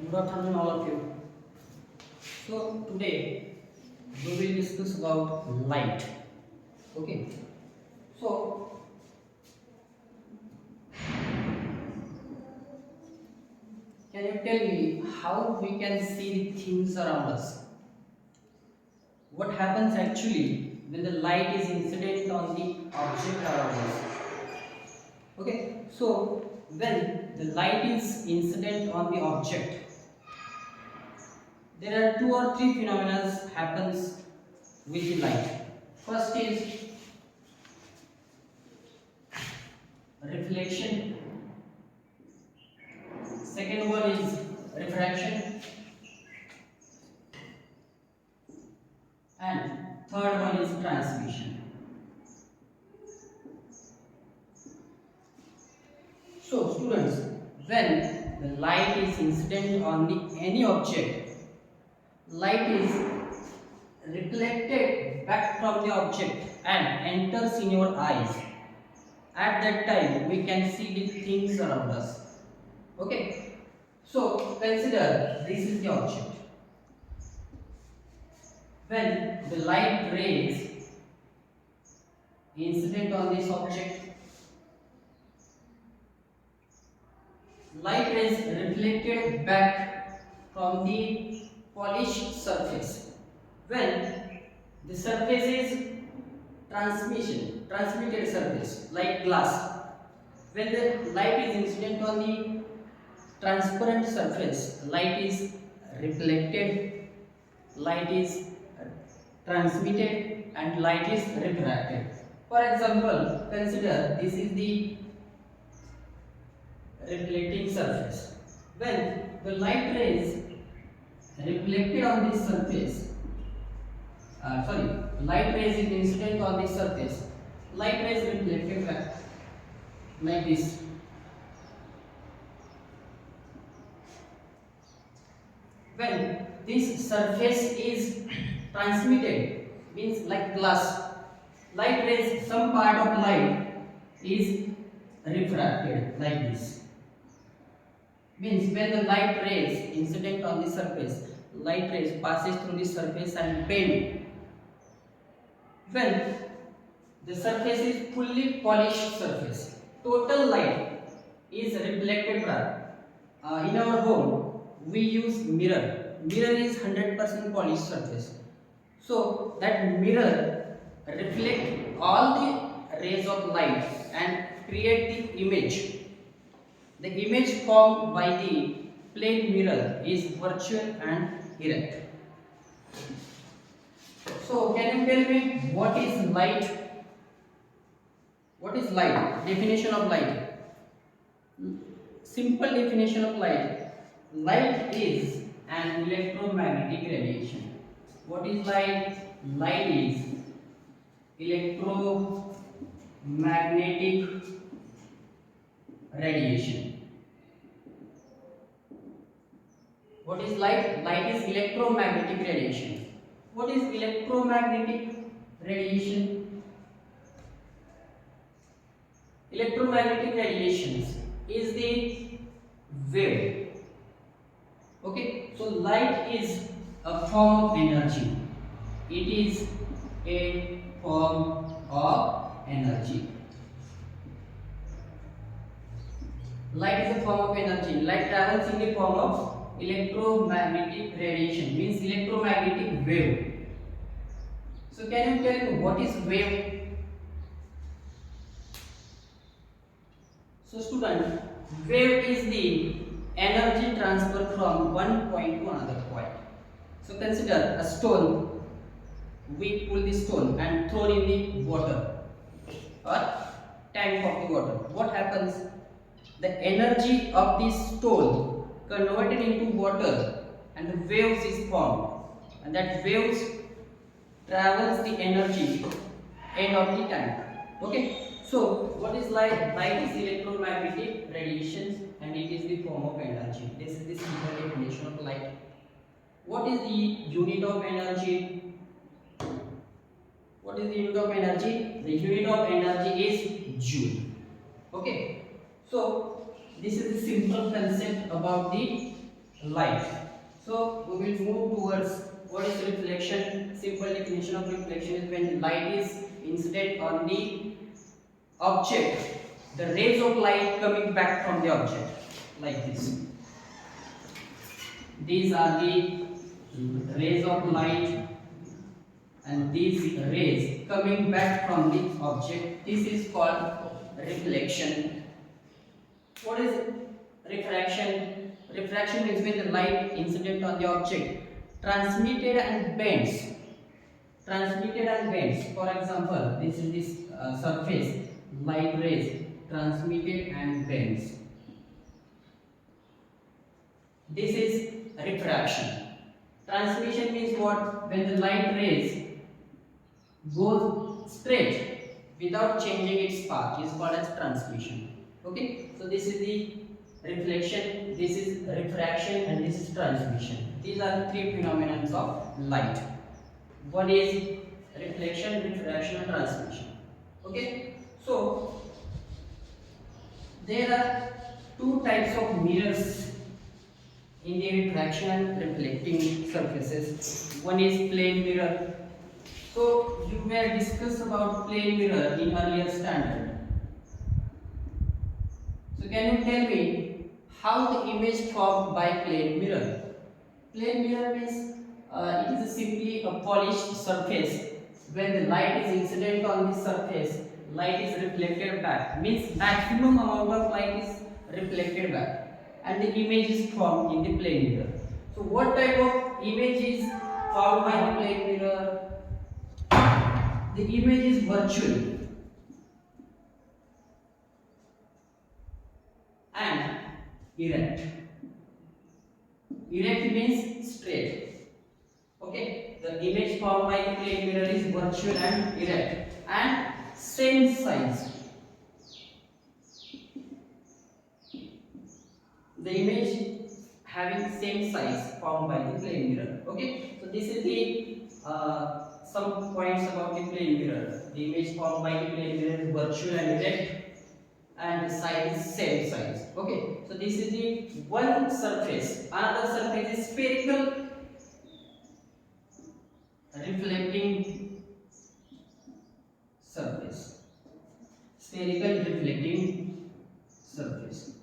Good afternoon, all of you. So today we will discuss about light. Okay. So can you tell me how we can see the things around us? What happens actually when the light is incident on the object around us? Okay. So when the light is incident on the object, there are two or three phenomena happens with the light. First is reflection. Second one is refraction, and third one is transmission. So students, when the light is incident on any object, light is reflected back from the object and enters in your eyes. At that time we can see the things around us. Okay, so consider this is the object. When the light rays incident on this object, light rays reflected back from the polished surface. When the surface is transmitted surface like glass. When the light is incident on the transparent surface, light is reflected, light is transmitted, and light is refracted. For example, consider this is the reflecting surface. When the light rays reflected on this surface, light rays is incident on this surface, light rays reflected back like this. When this surface is transmitted, means like glass, light rays, some part of light is refracted like this. Means when the light rays incident on the surface, light rays passes through the surface and bend. When the surface is fully polished surface, total light is reflected back. In our home, we use mirror. Mirror is 100% polished surface. So that mirror reflect all the rays of light and create the image. The image formed by the plane mirror is virtual and erect. So can you tell me what is light? What is light? Definition of light. Simple definition of light. Light is an electromagnetic radiation. What is light? Light is electromagnetic radiation. What is light? Light is electromagnetic radiation. What is electromagnetic radiation? Electromagnetic radiations is the wave. Okay, so light is a form of energy. It is a form of energy. Light is a form of energy. Light travels in the form of electromagnetic radiation, means electromagnetic wave. So can you tell me what is wave? So student, wave is the energy transfer from one point to another point. So consider a stone. We pull the stone and throw in the water or tank of the water. What happens? The energy of this stone converted into water and the waves is formed, and that waves travels the energy end of the tank. Okay. So what is light? Light is electromagnetic radiations and it is the form of energy. This is the simple definition of light. What is the unit of energy? What is the unit of energy? The unit of energy is joule. Okay. So this is the simple concept about the light. So we will move towards what is reflection. Simple definition of reflection is when light is incident on the object, the rays of light coming back from the object, like this. These are the rays of light, and these rays coming back from the object. This is called reflection. What is refraction? Refraction means when the light incident on the object transmitted and bends. Transmitted and bends. For example, this is this surface, light rays transmitted and bends. This is refraction. Transmission means what? When the light rays goes straight without changing its path is called as transmission. Okay, so this is the reflection, this is refraction, and this is transmission. These are the three phenomena of light. One is reflection, refraction, and transmission. Okay, so there are two types of mirrors in the refraction and reflecting surfaces. One is plane mirror. So you may discuss about plane mirror in earlier standard. So can you tell me how the image formed by plane mirror? Plane mirror means it is simply a polished surface. When the light is incident on this surface, light is reflected back. Means maximum amount of light is reflected back, and the image is formed in the plane mirror. So what type of image is formed by the plane mirror? The image is virtual and erect. Erect means straight. Okay, the image formed by the plane mirror is virtual and erect and same size. The image having same size formed by the plane mirror. Okay, so this is the some points about the plane mirror. The image formed by the plane mirror is virtual and erect, and the size is same size. Okay, so this is the one surface. Another surface is spherical reflecting surface. Spherical reflecting surface.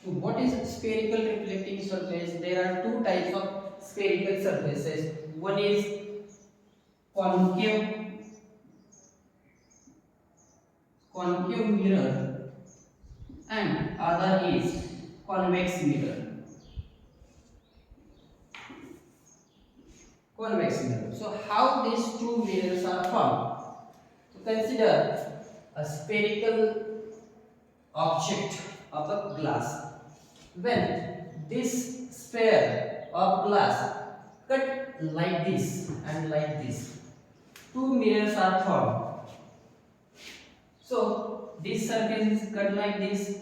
So what is spherical reflecting surface? There are two types of spherical surfaces. One is concave mirror, and other is convex mirror. Convex mirror. So how these two mirrors are formed? So consider a spherical object of a glass. When this sphere of glass cut like this and like this, two mirrors are formed. So this surface is cut like this.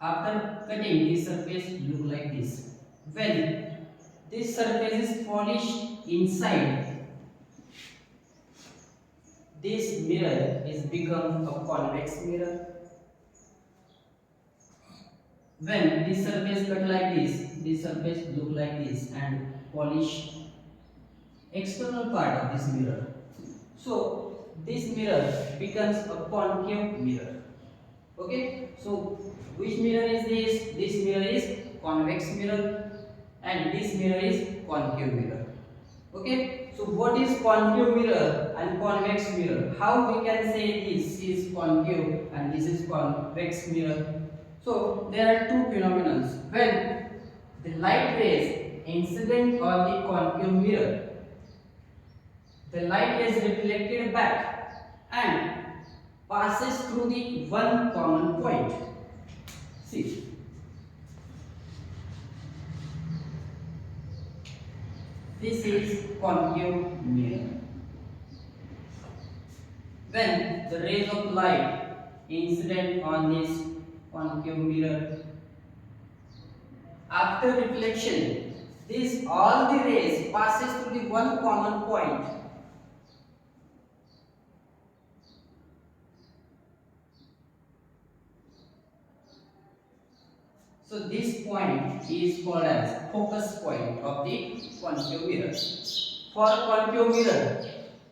After cutting, this surface look like this. When this surface is polished inside, this mirror is become a convex mirror. When this surface cut like this surface look like this and polish external part of this mirror. So this mirror becomes a concave mirror. Okay, so which mirror is this? This mirror is convex mirror, and this mirror is concave mirror. Okay, so what is concave mirror and convex mirror? How we can say this is concave and this is convex mirror? So there are two phenomena. When the light rays incident on the concave mirror, the light is reflected back and passes through the one common point. See, this is concave mirror. When the rays of light incident on this concave mirror, after reflection, all the rays passes through the one common point. So this point is called as focus point of the concave mirror. For concave mirror,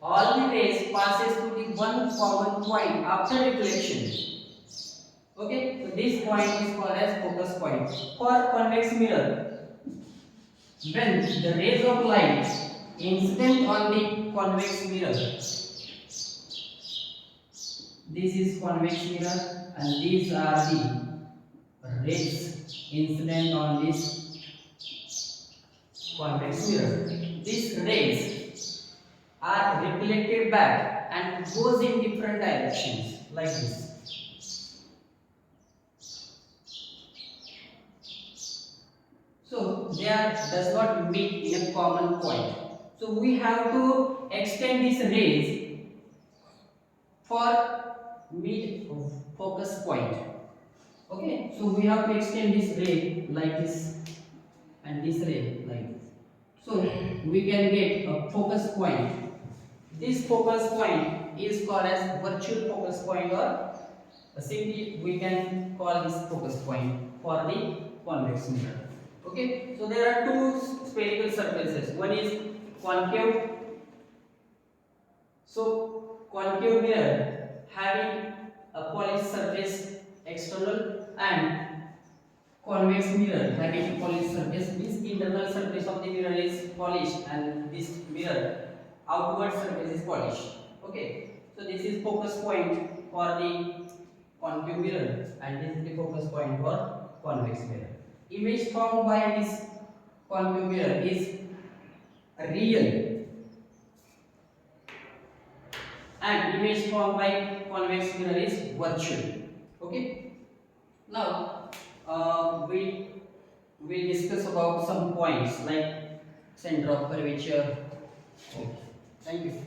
all the rays passes to the one common point after reflection. Okay, so this point is called as focus point. For convex mirror, when the rays of light incident on the convex mirror, this is convex mirror and these are the rays incident on this convex mirror. These rays are reflected back and goes in different directions like this. So they does not meet in a common point. So we have to extend these rays for meet focus point. Okay, so we have to extend this ray like this and this ray like this. So we can get a focus point. This focus point is called as virtual focus point, or simply we can call this focus point for the convex mirror. Okay, so there are two spherical surfaces. One is concave. So concave mirror having a polished surface external, and convex mirror having polished surface. This internal surface of the mirror is polished and this mirror outward surface is polished. Okay, so this is focus point for the concave mirror and this is the focus point for convex mirror. Image formed by this concave mirror is real and image formed by convex mirror is virtual. Okay, now we will discuss about some points like center of curvature. Okay, thank you.